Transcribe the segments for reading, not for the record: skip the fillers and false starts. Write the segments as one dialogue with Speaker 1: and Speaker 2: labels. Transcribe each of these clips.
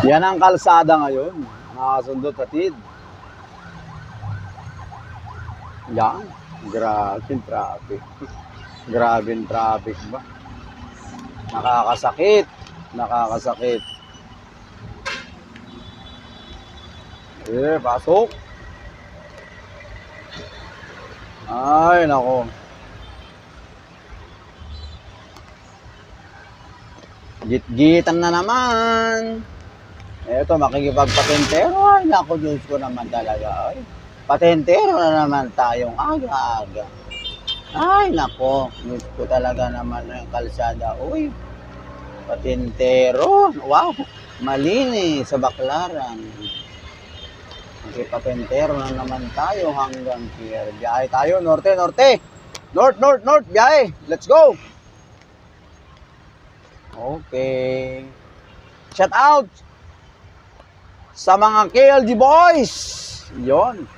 Speaker 1: Yan ang kalsada ngayon, mga kasundot hatid. Yan, grabing traffic. Grabing traffic ba? Nakakasakit. Nakakasakit. Pasok. Ay, nako. Git-gitan na naman. Eto, makikipagpatentero. Ay, nako, Diyos ko naman talaga. Ay, patentero na naman tayong aga-aga. Ay, nako, Diyos ko talaga naman yung kalsada. Uy, patentero. Wow, malinis sa Baclaran. Makipatentero na naman tayo hanggang here. Biyahe tayo, norte, norte. North, north, north, biyahe. Let's go. Okay. Shout out sa mga KLG boys. Yon.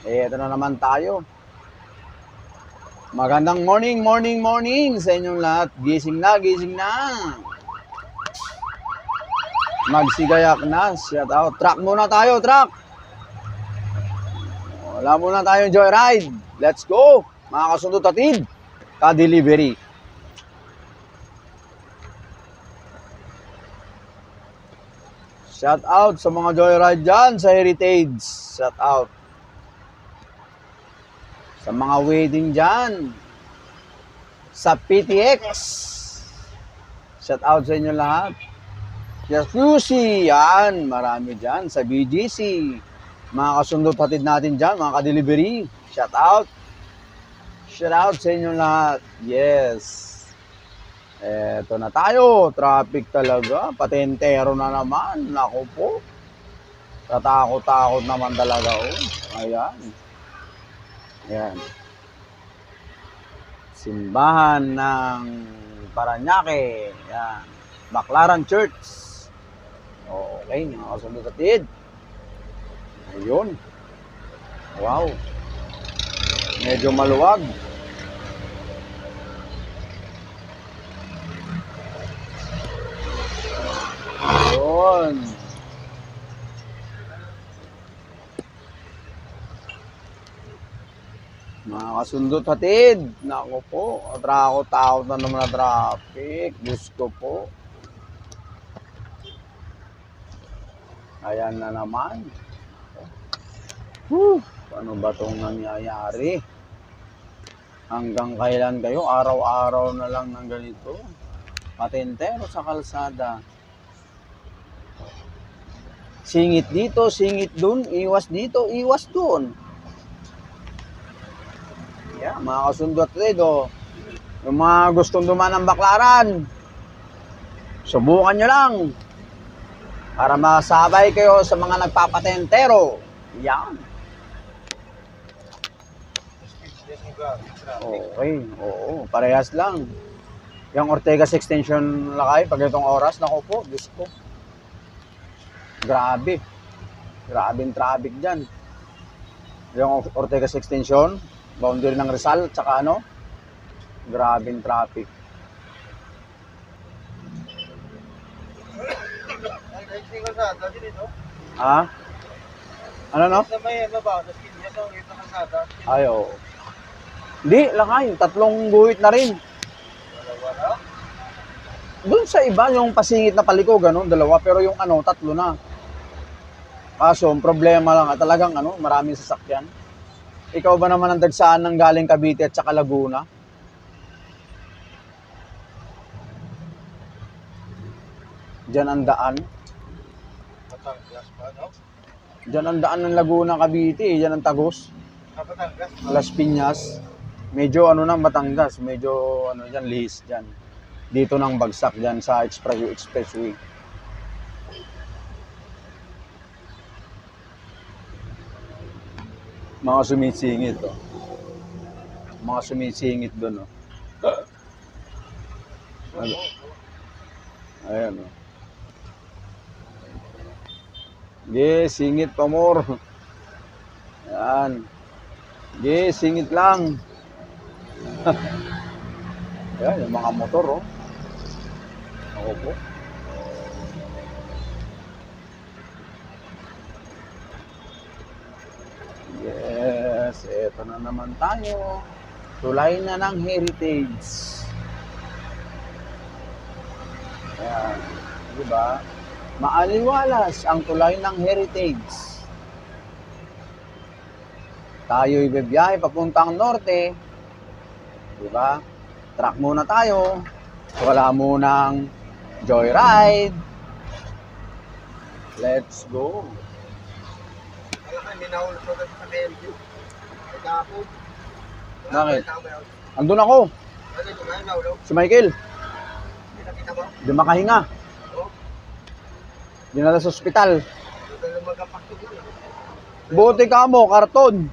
Speaker 1: Ito na naman tayo. Magandang morning, morning, morning sa inyong lahat. Gising na, gising na. Magsigayak na. Shout out. Truck muna tayo, truck. Wala muna tayong joyride. Let's go. Mga kasundot hatid. Ka-delivery. Shout out sa mga joyride dyan sa Heritage. Shout out. Sa mga wedding dyan. Sa PTX. Shout out sa inyo lahat. Jacuzzi, yan, marami dyan. Sa BGC, mga kasundot hatid natin dyan, mga ka-delivery. Shout out. Shout out sa inyo lahat. Yes. Eto na tayo. Traffic talaga. Patentero na naman. Naku po. Tatakot-takot naman talaga. Oh. Ayan. Ayan. Simbahan ng Parañaque. Ayan. Baclaran Church. Okay, mga kasundot hatid. Ayun. Wow. Medyo maluwag. Ayun. Mga kasundot hatid. Naku po. Takot na naman na traffic. Diyos ko po. Ayan na naman. Ano ba itong nangyayari? Hanggang kailan kayo? Araw-araw na lang ng ganito. Patentero sa kalsada. Singit dito, singit dun. Iwas dito, iwas dun. Yeah, mga kasundot dito. Yung mga gustong dumaan ng Baclaran, subukan nyo lang. Para masabay kayo sa mga nagpapatentero. Yan. Okay, oo, parehas lang. Yung Ortegas Extension lakay, pag itong oras, naku po, Diyos ko. Grabe. Grabing traffic dyan. Yung Ortegas Extension, boundary ng Rizal, tsaka ano, grabing traffic. Ha? Ano no? Ayo. Hindi, lakay. 3 guhit na rin. Doon sa iba, yung pasingit na paliko, gano'n, 2. Pero yung 3 na. Kaso, problema lang, talagang maraming sasakyan. Ikaw ba naman ang dagsaan ng galing Cavite at saka Laguna? Diyan ang daan. Diyan ang daan ng Laguna, Cavite. Diyan ang Tagos. Las Piñas. Medyo ng Batangas. Medyo dyan, lihis dyan. Dito nang bagsak dyan sa expressway. Mga sumisingit, oh. Mga sumisingit doon, oh. Ayan, oh. Singit pa more. Ayan. Singit lang. Ayan, yung mga motor, oh. Ako po. Ito na naman tayo. Tulay na ng heritage. Ayan. Diba? Maaliwalas ang tulay ng heritage. Tayo'y bibiyahe papuntang norte. Diba? Truck muna tayo. Wala munang joyride. Let's go.
Speaker 2: Alam ka, may nahulog ko sa KLG. Kaya ako.
Speaker 1: Bakit? Andun ako.
Speaker 2: Ano ito ngayon, nahulog?
Speaker 1: Si Michael.
Speaker 2: Hindi nakita mo?
Speaker 1: Di makahinga.
Speaker 2: Oo.
Speaker 1: Dinala sa ospital.
Speaker 2: Dahil magkapaktok yun.
Speaker 1: Buti ka mo, karton.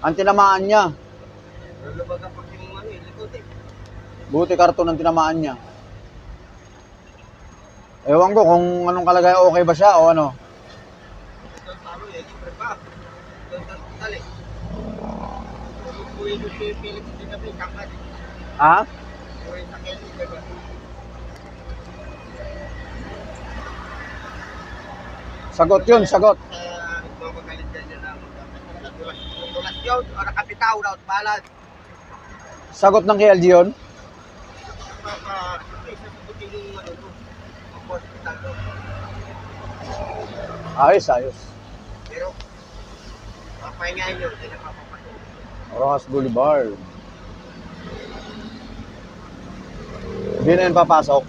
Speaker 1: Ang tinamaan niya.
Speaker 2: Dahil magkapaktok yung ano, likod eh.
Speaker 1: Buti karton ang tinamaan niya. Ewan ko kung anong kalagayan, okay ba siya o ano.
Speaker 2: Ito ang talo eh, libre pa. Ito ang hospital eh. Kung buhay doon si Philip, hindi na may kakad eh.
Speaker 1: Ha?
Speaker 2: Buhay sa KLG, diba?
Speaker 1: Sagot yun, sagot.
Speaker 2: Magmamagalit ka niya na magtulas yun, o nakapitaw na, at balat.
Speaker 1: Sagot ng KLG yun?
Speaker 2: Isa sa buting yung ano to, ang hospital to.
Speaker 1: Ayos, ayos.
Speaker 2: Pero, papahingahin nyo, hindi na papapasok.
Speaker 1: Rojas Boulevard. Hindi na yun papasok.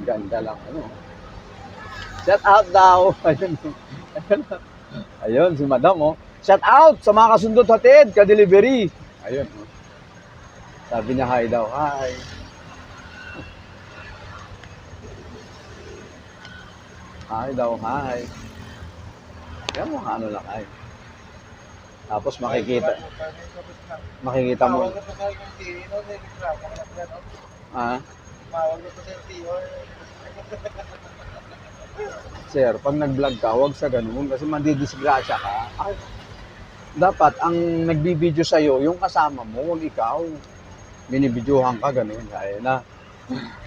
Speaker 1: Ganda lang, ano. Shout out daw. Ayun. Ayun, si Madam, oh. Shout out sa mga kasundot hatid, ka-delivery. Ayun, oh. Sabi niya, hi daw. Hi. Hi daw, hi. Kaya mo, ano lang, ay. Tapos makikita mo. Ah, sir, pag nag-vlog ka, huwag sa ganun kasi mandidisgrasya ka. Ay, dapat ang nagbibideo sa'yo, yung kasama mo, huwag ikaw. Binibidyohan ka, ganun. Kaya na.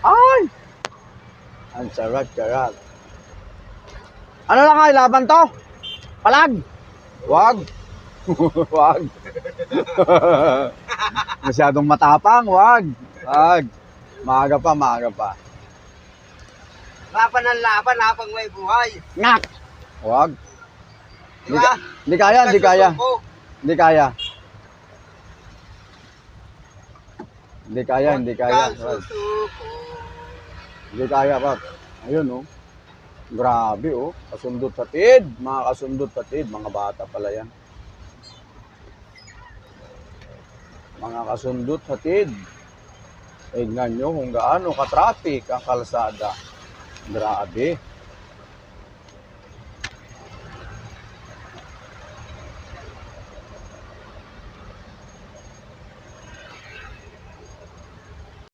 Speaker 1: Ay! Ang sarap. Ano lang kayo, laban to? Palag! Huwag! Huwag! Masyadong matapang, huwag! Huwag! Maaga pa.
Speaker 2: Laban ng laban habang may buhay.
Speaker 1: Ngak! Huwag!
Speaker 2: Di ba?
Speaker 1: Hindi kaya. Hindi kaya. Hindi kaya, Pap. Ayun, oh. Grabe, oh. Kasundot hatid. Mga kasundot hatid. Mga bata pala yan. Mga kasundot hatid. Tignan nyo kung gaano ka-traffic ang kalsada. Grabe.